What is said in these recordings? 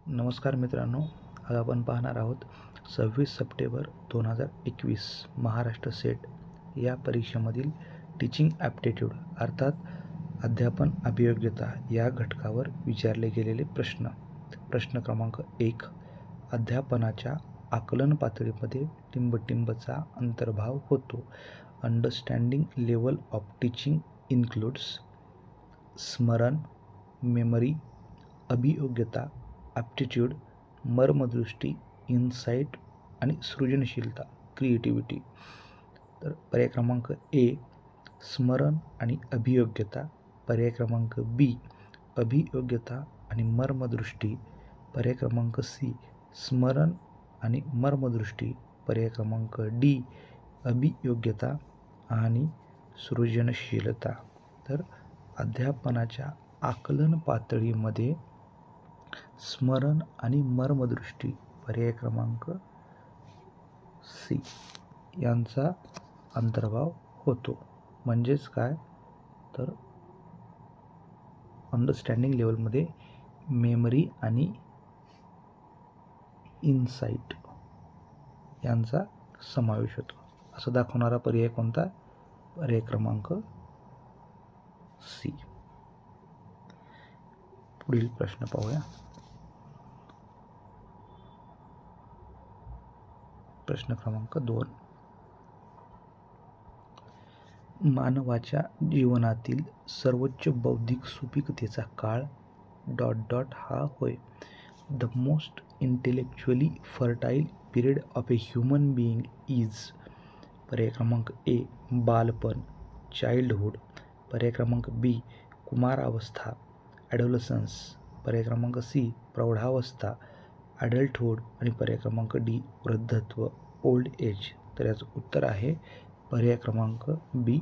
नमस्कार मित्रांनो, आज आपण पाहणार आहोत 26 सप्टेंबर 2021 महाराष्ट्र सेट या परीक्षेमधील टीचिंग ॲप्टिट्यूड अर्थात अध्यापन अभियोग्यता या घटकावर विचारले गेलेले प्रश्न. प्रश्न क्रमांक 1. अध्यापनाच्या आकलन पातळीमध्ये टिंबटिंबचा अंतर्भाव होतो. Understanding level of teaching includes स्मरण, मेमरी, अभियोग्यता, ॲप्टिट्यूड, मर्मदृष्टी, इनसाईट आणि सृजनशीलता, क्रिएटिव्हिटी. तर पर्याय क्रमांक ए स्मरण आणि अभियोग्यता, पर्याय क्रमांक बी अभियोग्यता आणि मर्मदृष्टी, पर्याय क्रमांक सी स्मरण आणि मर्मदृष्टी, पर्याय क्रमांक डी अभियोग्यता आणि सृजनशीलता. तर अध्यापनाच्या आकलन पातळीमध्ये स्मरण आणि मर्मदृष्टी, पर्याय क्रमांक सी यांचा अंतर्भाव होतो. म्हणजेच काय तर अंडरस्टँडिंग लेवलमध्ये मेमरी आणि इनसाईट यांचा समावेश होतो. असं दाखवणारा पर्याय कोणता? पर्याय क्रमांक सी. पुढील प्रश्न पाहूया. प्रश्न क्रमांक 2. मानवाच्या जीवनातील सर्वोच्च बौद्धिक सुपीकतेचा काळ ... हा होय. The most intellectually fertile period of A human being is. पर्याय क्रमांक ए बालपण, चाइल्डहुड, पर्याय क्रमांक बी कुमारावस्था, ॲडोलसन्स, पर्याय क्रमांक सी प्रौढावस्था, ॲडल्टहुड आणि पर्याय क्रमांक डी वृद्धत्व, ओल्ड एज. तर याचं उत्तर आहे पर्याय क्रमांक बी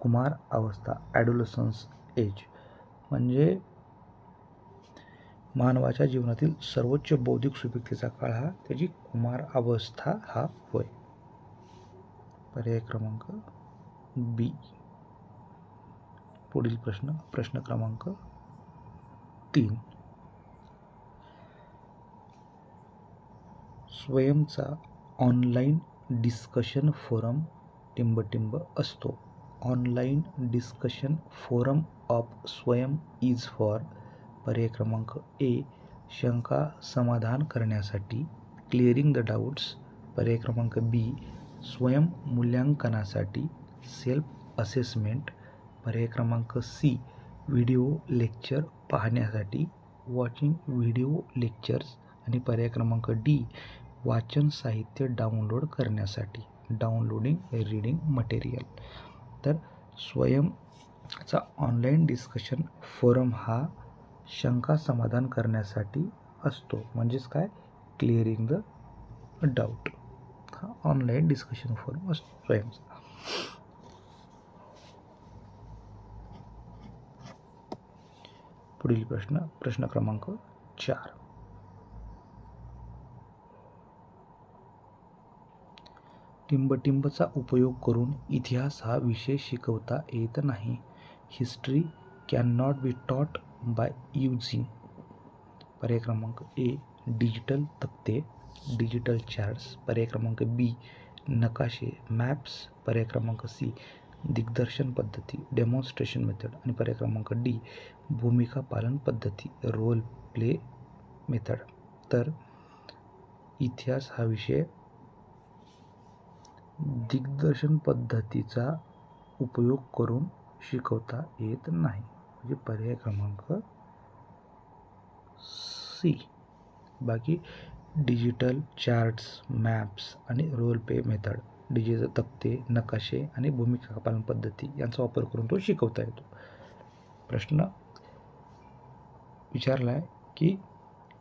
कुमार अवस्था, ॲडोलसन्स एज. म्हणजे मानवाच्या जीवनातील सर्वोच्च बौद्धिक सुपीकतेचा काळ हा त्याची कुमार अवस्था हा होय. पर्याय क्रमांक बी. पुढील प्रश्न क्रमांक 3. स्वयंचा ऑनलाईन डिस्कशन फोरम टिंबटिंब असतो. ऑनलाईन डिस्कशन फोरम ऑफ स्वयं इज फॉर. पर्याय क्रमांक ए शंका समाधान करण्यासाठी, क्लिअरिंग द डाऊट्स, पर्याय क्रमांक बी स्वयं मूल्यांकनासाठी, सेल्फ असेसमेंट, पर्याय क्रमांक सी व्हिडिओ लेक्चर पाहण्यासाठी, वॉचिंग व्हिडिओ लेक्चर्स आणि पर्याय क्रमांक डी वाचन साहित्य डाउनलोड करण्यासाठी, डाउनलोडिंग रीडिंग मटेरियल. तर स्वयंचा ऑनलाईन डिस्कशन फोरम हा शंका समाधान करण्यासाठी असतो. म्हणजेच काय क्लिअरिंग द डाऊट हा ऑनलाईन डिस्कशन फोरम असतो स्वयंचा. पुढील प्रश्न क्रमांक 4. टिंबटिंबचा उपयोग करून इतिहास हा विषय शिकवता येत नाही. History can not be taught by using. पर्याय क्रमांक ए डिजिटल तक्ते, डिजिटल चार्ट्स, पर्याय क्रमांक बी नकाशे, मॅप्स, पर्याय क्रमांक सी दिग्दर्शन पद्धती, डेमॉन्स्ट्रेशन मेथड आणि पर्याय क्रमांक डी भूमिका पालन पद्धती, रोल प्ले मेथड. तर इतिहास हा विषय दिग्दर्शन पद्धतीचा उपयोग करून शिकवता येत नाही. म्हणजे पर्याय क्रमांक सी. बाकी डिजिटल चार्ट्स, मॅप्स आणि रोल प्ले मेथड, डिजिटल तक्ते, नकाशे आणि भूमिका पालन पद्धती यांचा वापर करून तो शिकवता येतो. प्रश्न विचारला आहे की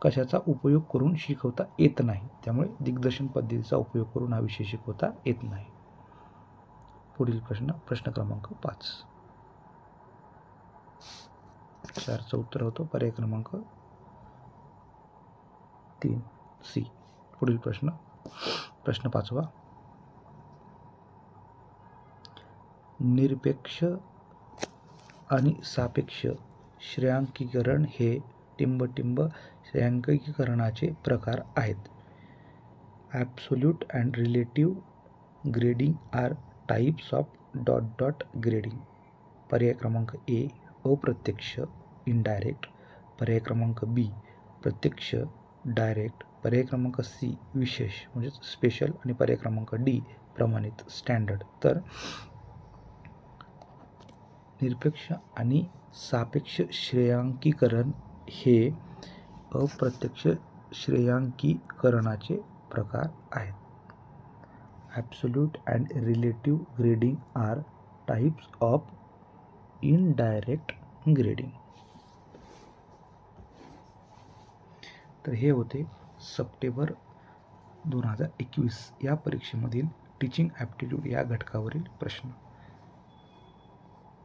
कशाचा उपयोग करून शिकवता येत नाही, त्यामुळे दिग्दर्शन पद्धतीचा उपयोग करून हा विषय शिकवता येत नाही. पुढील प्रश्न क्रमांक 5. 4चं उत्तर होतं पर्याय क्रमांक 3 सी. पुढील प्रश्न 5वा. निरपेक्ष आणि सापेक्ष श्रेयांकीकरण हे टिंबटिंब श्रेयांकीकरणाचे प्रकार आहेत. Absolute and relative grading are types of grading. पर्याय क्रमांक ए अप्रत्यक्ष इनडायरेक्ट, पर्याय क्रमांक बी प्रत्यक्ष डायरेक्ट, पर्याय क्रमांक सी विशेष म्हणजे स्पेशल आणि पर्याय क्रमांक डी प्रमाणित स्टँडर्ड. तर निरपेक्ष आणि सापेक्ष श्रेयांकीकरण हे अप्रत्यक्ष श्रेयांकीकरणाचे प्रकार आहेत. Absolute and relative grading are types of indirect grading. तर हे होते सप्टेंबर 2021 या परीक्षेमधील टीचिंग ॲप्टिट्यूड या घटकावरील प्रश्न.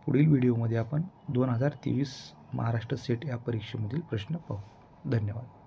पुढील व्हिडिओमध्ये आपण 2023 महाराष्ट्र सेट या परीक्षेमधील प्रश्न पाहू. धन्यवाद.